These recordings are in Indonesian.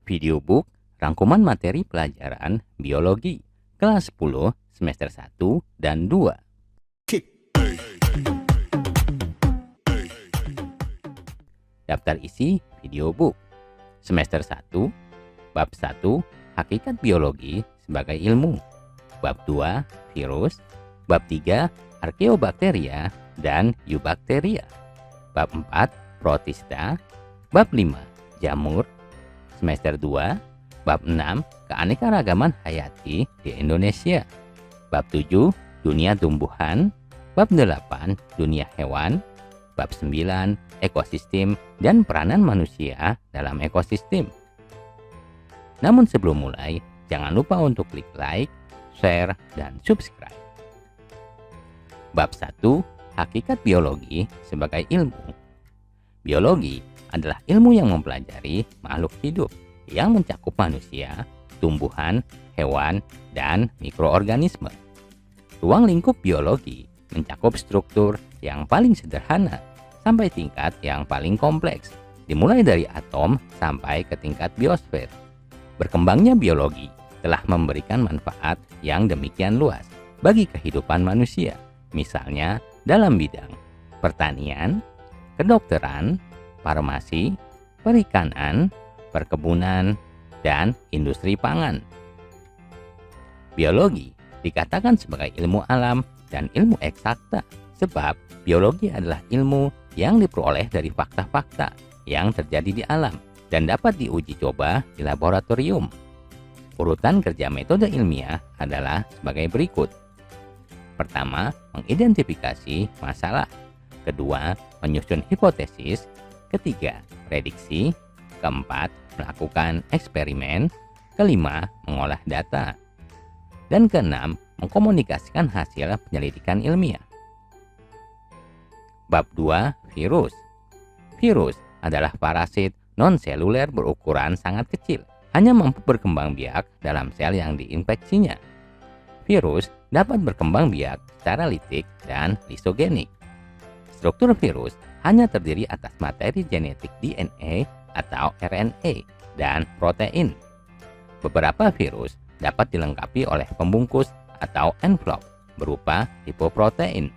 Videobook rangkuman materi pelajaran biologi kelas 10 semester 1 dan 2. Daftar isi videobook semester 1 bab 1 hakikat biologi sebagai ilmu, bab 2 virus, bab 3 arkeobakteria dan eubakteria, bab 4 protista, bab 5 jamur, semester 2 bab 6 keanekaragaman hayati di Indonesia, bab 7 dunia tumbuhan, bab 8 dunia hewan, bab 9 ekosistem dan peranan manusia dalam ekosistem. Namun sebelum mulai, jangan lupa untuk klik like, share, dan subscribe. Bab 1 hakikat biologi sebagai ilmu. Biologi adalah ilmu yang mempelajari makhluk hidup yang mencakup manusia, tumbuhan, hewan, dan mikroorganisme. Ruang lingkup biologi mencakup struktur yang paling sederhana sampai tingkat yang paling kompleks, dimulai dari atom sampai ke tingkat biosfer. Berkembangnya biologi telah memberikan manfaat yang demikian luas bagi kehidupan manusia, misalnya dalam bidang pertanian, kedokteran, farmasi, perikanan, perkebunan, dan industri pangan. Biologi dikatakan sebagai ilmu alam dan ilmu eksakta sebab biologi adalah ilmu yang diperoleh dari fakta-fakta yang terjadi di alam dan dapat diuji coba di laboratorium. Urutan kerja metode ilmiah adalah sebagai berikut. Pertama, mengidentifikasi masalah. Kedua, menyusun hipotesis. Ketiga, prediksi. Keempat, melakukan eksperimen. Kelima, mengolah data. Dan keenam, mengkomunikasikan hasil penyelidikan ilmiah. Bab 2 virus. Virus adalah parasit non-seluler berukuran sangat kecil, hanya mampu berkembang biak dalam sel yang diinfeksinya. Virus dapat berkembang biak secara litik dan lisogenik. Struktur virus hanya terdiri atas materi genetik DNA atau RNA dan protein. Beberapa virus dapat dilengkapi oleh pembungkus atau envelope berupa lipoprotein.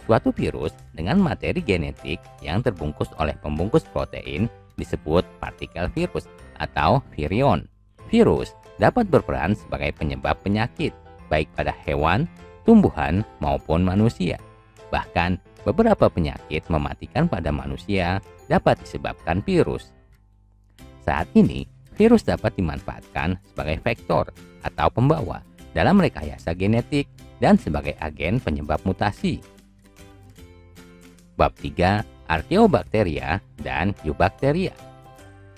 Suatu virus dengan materi genetik yang terbungkus oleh pembungkus protein disebut partikel virus atau virion. Virus dapat berperan sebagai penyebab penyakit, baik pada hewan, tumbuhan, maupun manusia. Bahkan, beberapa penyakit mematikan pada manusia dapat disebabkan virus. Saat ini, virus dapat dimanfaatkan sebagai vektor atau pembawa dalam rekayasa genetik dan sebagai agen penyebab mutasi. Bab 3 arkeobakteria dan eubakteria.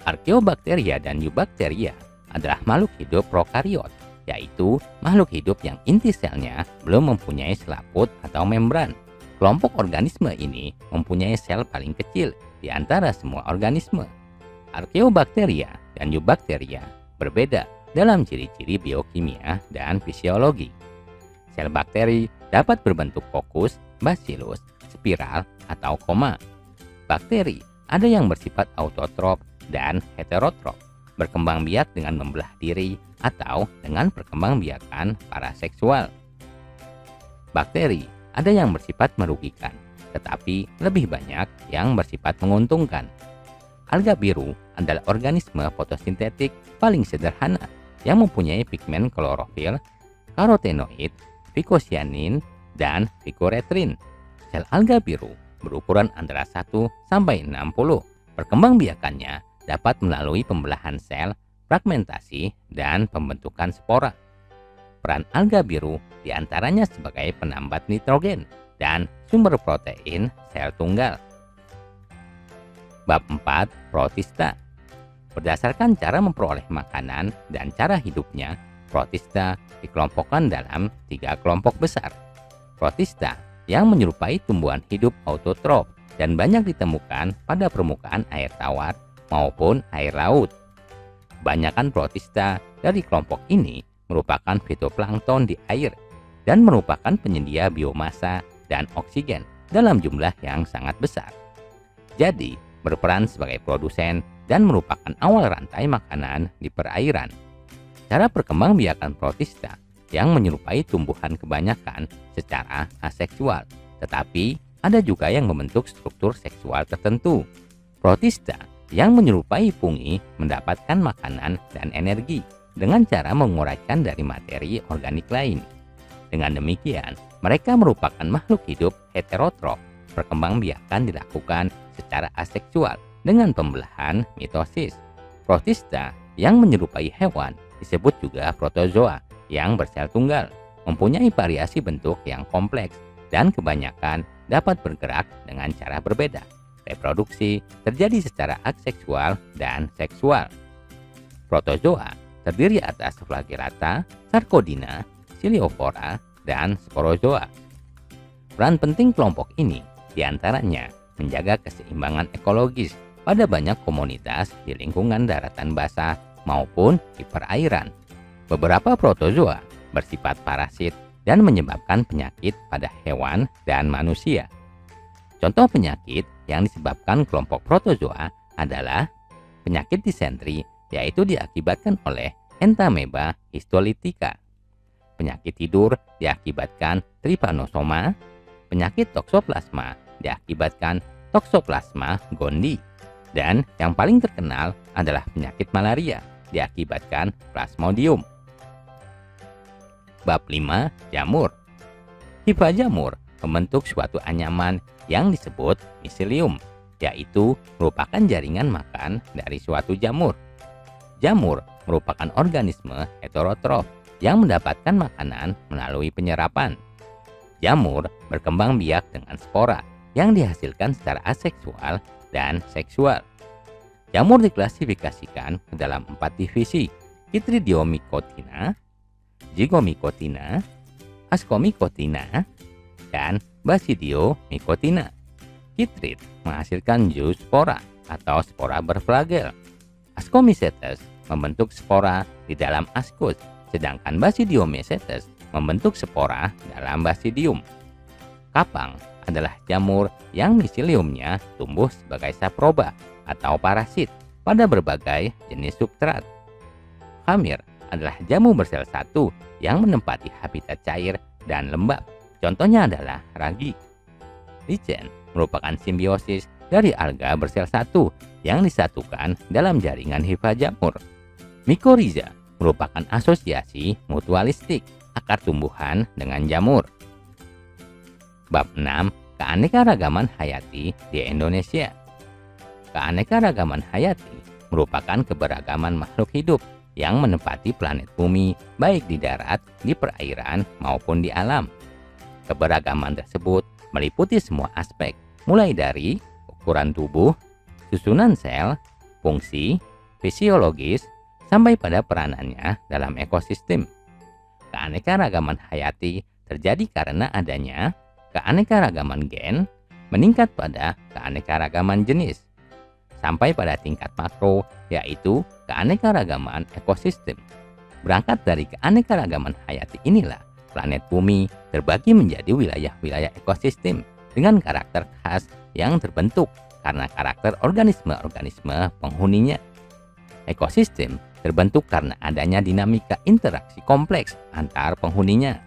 Arkeobakteria dan eubakteria adalah makhluk hidup prokariot, yaitu makhluk hidup yang inti selnya belum mempunyai selaput atau membran. Kelompok organisme ini mempunyai sel paling kecil di antara semua organisme. Arkeobakteria dan eubakteria berbeda dalam ciri-ciri biokimia dan fisiologi. Sel bakteri dapat berbentuk fokus, bacillus, spiral, atau koma. Bakteri ada yang bersifat autotrof dan heterotrof, berkembang biak dengan membelah diri atau dengan perkembangbiakan paraseksual. Bakteri ada yang bersifat merugikan, tetapi lebih banyak yang bersifat menguntungkan. Alga biru adalah organisme fotosintetik paling sederhana yang mempunyai pigmen klorofil, karotenoid, vicocyanin, dan vicoretrin. Sel alga biru berukuran antara 1 sampai 60. Perkembangbiakannya dapat melalui pembelahan sel, fragmentasi, dan pembentukan spora. Peran alga biru diantaranya sebagai penambat nitrogen dan sumber protein sel tunggal. Bab 4 protista. Berdasarkan cara memperoleh makanan dan cara hidupnya, protista dikelompokkan dalam 3 kelompok besar. Protista yang menyerupai tumbuhan hidup autotrof dan banyak ditemukan pada permukaan air tawar maupun air laut. Kebanyakan protista dari kelompok ini merupakan fitoplankton di air dan merupakan penyedia biomasa dan oksigen dalam jumlah yang sangat besar. Jadi, berperan sebagai produsen dan merupakan awal rantai makanan di perairan. Cara perkembangbiakan protista yang menyerupai tumbuhan kebanyakan secara aseksual, tetapi ada juga yang membentuk struktur seksual tertentu. Protista yang menyerupai fungi mendapatkan makanan dan energi dengan cara menguraikan dari materi organik lain. Dengan demikian, mereka merupakan makhluk hidup heterotrof. Perkembangbiakan dilakukan secara aseksual dengan pembelahan mitosis. Protista yang menyerupai hewan disebut juga protozoa yang bersel tunggal, mempunyai variasi bentuk yang kompleks dan kebanyakan dapat bergerak dengan cara berbeda. Reproduksi terjadi secara aseksual dan seksual. Protozoa terdiri atas Flagellata, Sarcodina, Coleophora, dan Sporozoa. Peran penting kelompok ini diantaranya menjaga keseimbangan ekologis pada banyak komunitas di lingkungan daratan basah maupun di perairan. Beberapa protozoa bersifat parasit dan menyebabkan penyakit pada hewan dan manusia. Contoh penyakit yang disebabkan kelompok protozoa adalah penyakit disentri, yaitu diakibatkan oleh Entamoeba histolytica. Penyakit tidur diakibatkan Trypanosoma. Penyakit toksoplasma diakibatkan Toxoplasma gondii. Dan yang paling terkenal adalah penyakit malaria diakibatkan Plasmodium. Bab 5. Jamur. Hifa jamur membentuk suatu anyaman yang disebut miselium, yaitu merupakan jaringan makan dari suatu jamur. Jamur merupakan organisme heterotrof yang mendapatkan makanan melalui penyerapan. Jamur berkembang biak dengan spora yang dihasilkan secara aseksual dan seksual. Jamur diklasifikasikan ke dalam 4 divisi: Chytridiomycotina, Zygomycotina, Ascomycotina, dan Basidiomycotina. Chytrid menghasilkan zoospora atau spora berflagel. Ascomycetes membentuk spora di dalam ascus, sedangkan Basidiomycetes membentuk spora dalam basidium. Kapang adalah jamur yang miseliumnya tumbuh sebagai saproba atau parasit pada berbagai jenis substrat. Khamir adalah jamu bersel satu yang menempati habitat cair dan lembab. Contohnya adalah ragi. Lichen merupakan simbiosis dari alga bersel satu yang disatukan dalam jaringan hifa jamur. Mycorrhiza merupakan asosiasi mutualistik akar tumbuhan dengan jamur. Bab 6. Keanekaragaman hayati di Indonesia. Keanekaragaman hayati merupakan keberagaman makhluk hidup yang menempati planet bumi baik di darat, di perairan, maupun di alam. Keberagaman tersebut meliputi semua aspek, mulai dari ukuran tubuh, susunan sel, fungsi, fisiologis, sampai pada peranannya dalam ekosistem. Keanekaragaman hayati terjadi karena adanya keanekaragaman gen meningkat pada keanekaragaman jenis, sampai pada tingkat makro, yaitu keanekaragaman ekosistem. Berangkat dari keanekaragaman hayati inilah, planet bumi terbagi menjadi wilayah-wilayah ekosistem dengan karakter khas yang terbentuk karena karakter organisme-organisme penghuninya. Ekosistem terbentuk karena adanya dinamika interaksi kompleks antar penghuninya.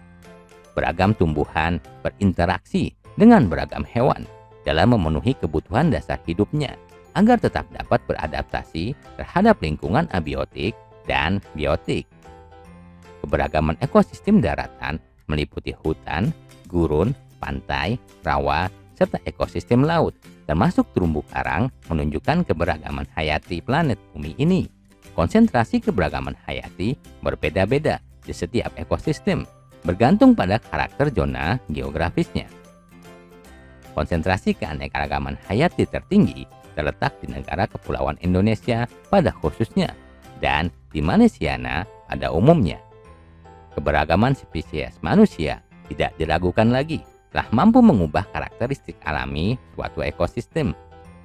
Beragam tumbuhan berinteraksi dengan beragam hewan dalam memenuhi kebutuhan dasar hidupnya agar tetap dapat beradaptasi terhadap lingkungan abiotik dan biotik. Keberagaman ekosistem daratan meliputi hutan, gurun, pantai, rawa, serta ekosistem laut, termasuk terumbu karang, menunjukkan keberagaman hayati planet bumi ini. Konsentrasi keberagaman hayati berbeda-beda di setiap ekosistem, bergantung pada karakter zona geografisnya. Konsentrasi keanekaragaman hayati tertinggi terletak di negara kepulauan Indonesia pada khususnya, dan di Malaysiana pada umumnya. Keberagaman spesies manusia tidak diragukan lagi telah mampu mengubah karakteristik alami suatu ekosistem.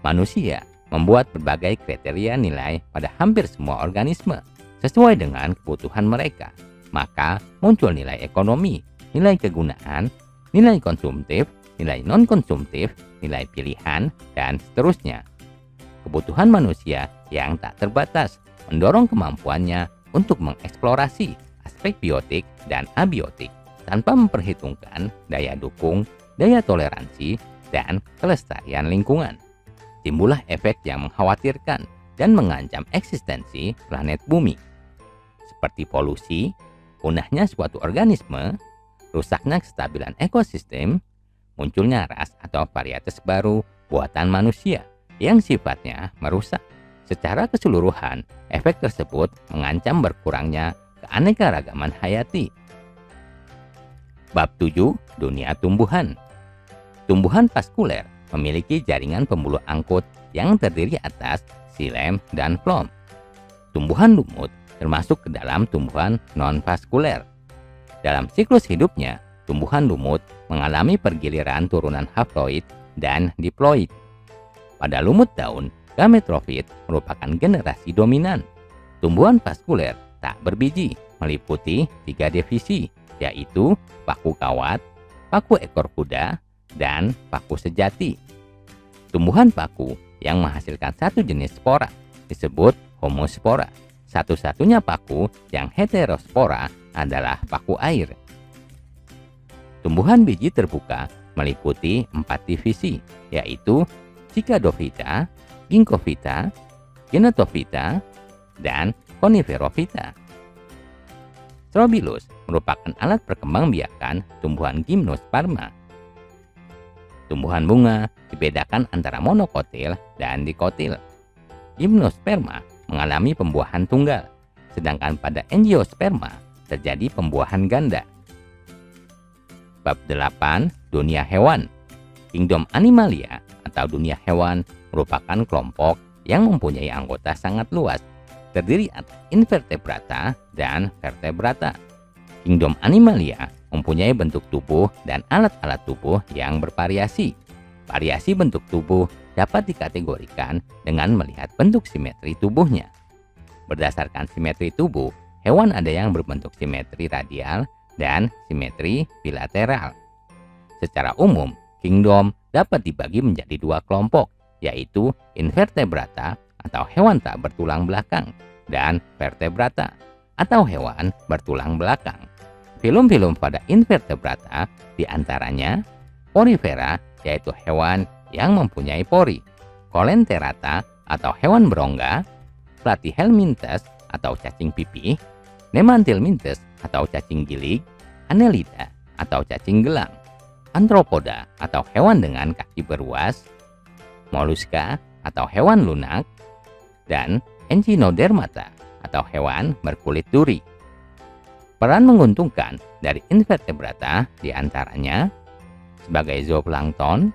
Manusia membuat berbagai kriteria nilai pada hampir semua organisme sesuai dengan kebutuhan mereka. Maka muncul nilai ekonomi, nilai kegunaan, nilai konsumtif, nilai non-konsumtif, nilai pilihan, dan seterusnya. kebutuhan manusia yang tak terbatas, mendorong kemampuannya untuk mengeksplorasi aspek biotik dan abiotik tanpa memperhitungkan daya dukung, daya toleransi, dan kelestarian lingkungan. Timbullah efek yang mengkhawatirkan dan mengancam eksistensi planet bumi, seperti polusi, punahnya suatu organisme, rusaknya kestabilan ekosistem, munculnya ras atau varietas baru buatan manusia yang sifatnya merusak. Secara keseluruhan, efek tersebut mengancam berkurangnya keanekaragaman hayati. Bab 7. Dunia tumbuhan. Tumbuhan vaskuler memiliki jaringan pembuluh angkut yang terdiri atas xilem dan flom. Tumbuhan lumut termasuk ke dalam tumbuhan non-vaskuler. Dalam siklus hidupnya, tumbuhan lumut mengalami pergiliran turunan haploid dan diploid. Pada lumut daun, gametrofit merupakan generasi dominan. Tumbuhan vaskuler tak berbiji meliputi 3 divisi, yaitu paku kawat, paku ekor kuda, dan paku sejati. Tumbuhan paku yang menghasilkan satu jenis spora disebut homospora. Satu-satunya paku yang heterospora adalah paku air. Tumbuhan biji terbuka meliputi 4 divisi, yaitu Cicadophyta, Ginkgophyta, Genetophyta, dan Coniferophyta. Strobilus merupakan alat perkembangbiakan tumbuhan Gymnosperma. Tumbuhan bunga dibedakan antara monokotil dan dikotil. Gymnosperma mengalami pembuahan tunggal, sedangkan pada Angiosperma terjadi pembuahan ganda. Bab 8. Dunia hewan. Kingdom Animalia atau dunia hewan merupakan kelompok yang mempunyai anggota sangat luas, terdiri atas invertebrata dan vertebrata. Kingdom Animalia mempunyai bentuk tubuh dan alat-alat tubuh yang bervariasi. Variasi bentuk tubuh dapat dikategorikan dengan melihat bentuk simetri tubuhnya. Berdasarkan simetri tubuh, hewan ada yang berbentuk simetri radial dan simetri bilateral. Secara umum, kingdom dapat dibagi menjadi 2 kelompok, yaitu invertebrata atau hewan tak bertulang belakang dan vertebrata atau hewan bertulang belakang. Filum-filum pada invertebrata diantaranya porifera, yaitu hewan yang mempunyai pori, colenterata atau hewan berongga, platyhelminthes atau cacing pipih, nemantilminthes atau cacing gilig, annelida atau cacing gelang, anthropoda atau hewan dengan kaki beruas, moluska atau hewan lunak, dan echinodermata atau hewan berkulit duri. Peran menguntungkan dari invertebrata diantaranya sebagai zooplankton,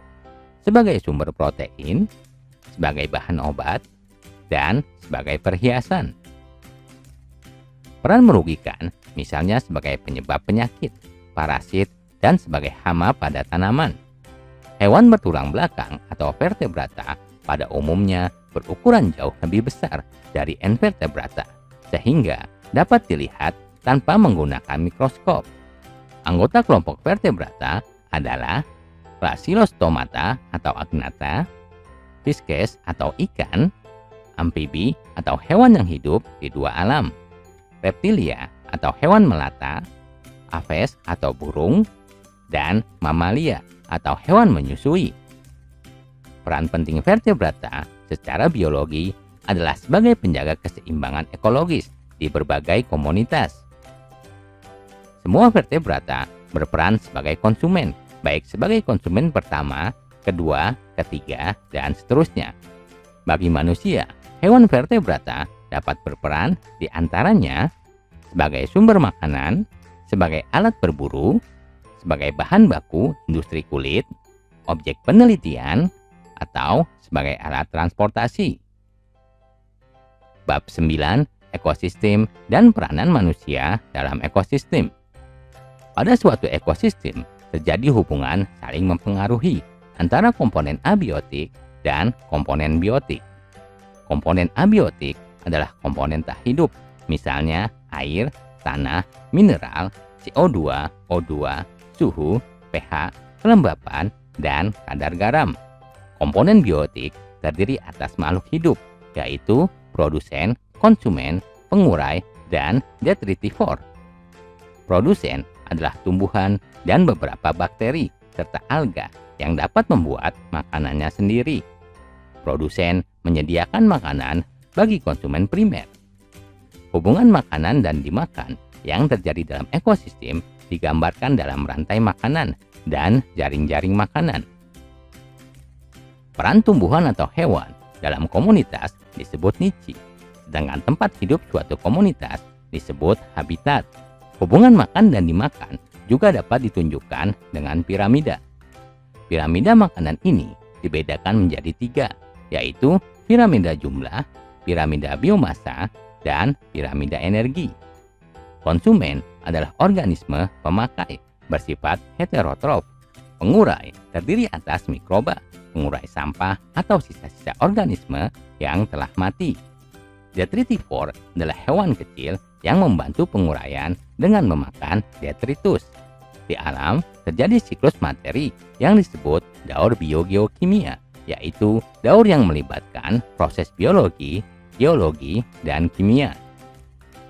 sebagai sumber protein, sebagai bahan obat, dan sebagai perhiasan. Peran merugikan misalnya sebagai penyebab penyakit, parasit, dan sebagai hama pada tanaman. Hewan bertulang belakang atau vertebrata pada umumnya berukuran jauh lebih besar dari invertebrata, sehingga dapat dilihat tanpa menggunakan mikroskop. Anggota kelompok vertebrata adalah Bacillostomata atau agnatha, Fisces atau ikan, amfibi atau hewan yang hidup di 2 alam, reptilia atau hewan melata, aves atau burung, dan mamalia atau hewan menyusui. Peran penting vertebrata secara biologi adalah sebagai penjaga keseimbangan ekologis di berbagai komunitas. Semua vertebrata berperan sebagai konsumen, baik sebagai konsumen pertama, kedua, ketiga, dan seterusnya. Bagi manusia, hewan vertebrata dapat berperan di antaranya sebagai sumber makanan, sebagai alat berburu, sebagai bahan baku industri kulit, objek penelitian, atau sebagai alat transportasi. Bab 9. Ekosistem dan peranan manusia dalam ekosistem. Pada suatu ekosistem, terjadi hubungan saling mempengaruhi antara komponen abiotik dan komponen biotik. Komponen abiotik adalah komponen tak hidup, misalnya air, tanah, mineral, CO2, O2, suhu, pH, kelembapan, dan kadar garam. Komponen biotik terdiri atas makhluk hidup, yaitu produsen, konsumen, pengurai, dan detritivor. Produsen adalah tumbuhan dan beberapa bakteri serta alga yang dapat membuat makanannya sendiri. Produsen menyediakan makanan bagi konsumen primer. Hubungan makanan dan dimakan yang terjadi dalam ekosistem digambarkan dalam rantai makanan dan jaring-jaring makanan. Peran tumbuhan atau hewan dalam komunitas disebut niche, sedangkan tempat hidup suatu komunitas disebut habitat. Hubungan makan dan dimakan juga dapat ditunjukkan dengan piramida. Piramida makanan ini dibedakan menjadi 3, yaitu piramida jumlah, piramida biomasa, dan piramida energi. Konsumen adalah organisme pemakai bersifat heterotrof. Pengurai terdiri atas mikroba, pengurai sampah atau sisa-sisa organisme yang telah mati. Detritivor adalah hewan kecil yang membantu penguraian dengan memakan detritus. Di alam terjadi siklus materi yang disebut daur biogeokimia, yaitu daur yang melibatkan proses biologi, geologi, dan kimia.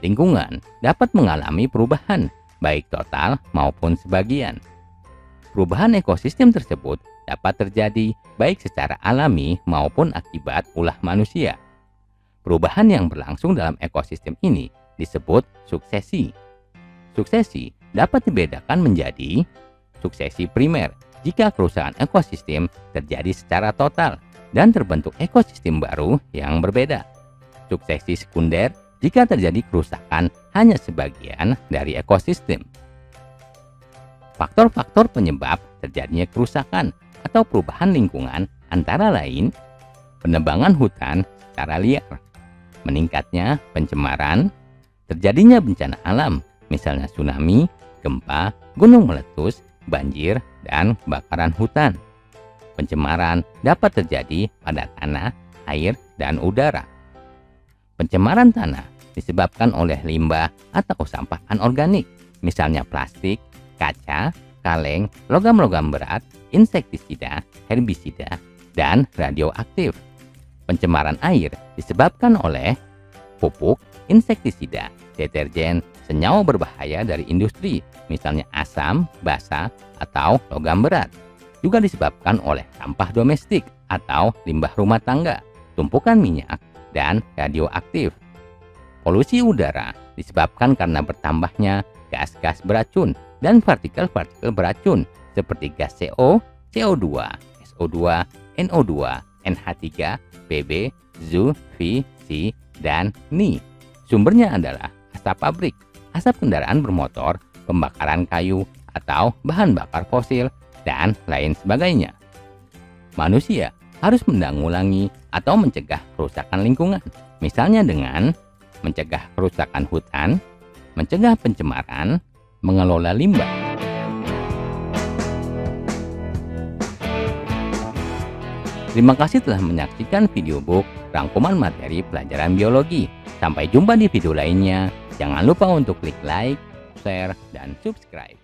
Lingkungan dapat mengalami perubahan, baik total maupun sebagian. Perubahan ekosistem tersebut dapat terjadi baik secara alami maupun akibat ulah manusia. Perubahan yang berlangsung dalam ekosistem ini disebut suksesi. Suksesi dapat dibedakan menjadi suksesi primer jika kerusakan ekosistem terjadi secara total dan terbentuk ekosistem baru yang berbeda. Suksesi sekunder jika terjadi kerusakan hanya sebagian dari ekosistem. Faktor-faktor penyebab terjadinya kerusakan atau perubahan lingkungan antara lain penebangan hutan secara liar, meningkatnya pencemaran, terjadinya bencana alam, misalnya tsunami, gempa, gunung meletus, banjir, dan kebakaran hutan. Pencemaran dapat terjadi pada tanah, air, dan udara. Pencemaran tanah disebabkan oleh limbah atau sampah anorganik, misalnya plastik, kaca, kaleng, logam-logam berat, insektisida, herbisida, dan radioaktif. Pencemaran air disebabkan oleh pupuk, insektisida, deterjen, senyawa berbahaya dari industri, misalnya asam, basa, atau logam berat. Juga disebabkan oleh sampah domestik atau limbah rumah tangga, tumpukan minyak, dan radioaktif. Polusi udara disebabkan karena bertambahnya gas-gas beracun dan partikel-partikel beracun seperti gas CO, CO2, SO2, NO2, NH3, PB, ZU, V, C, dan Ni. Sumbernya adalah asap pabrik, asap kendaraan bermotor, pembakaran kayu, atau bahan bakar fosil, dan lain sebagainya. Manusia harus menanggulangi atau mencegah kerusakan lingkungan, misalnya dengan mencegah kerusakan hutan, mencegah pencemaran, mengelola limbah. Terima kasih telah menyaksikan video book rangkuman materi pelajaran biologi. Sampai jumpa di video lainnya. Jangan lupa untuk klik like, share, dan subscribe.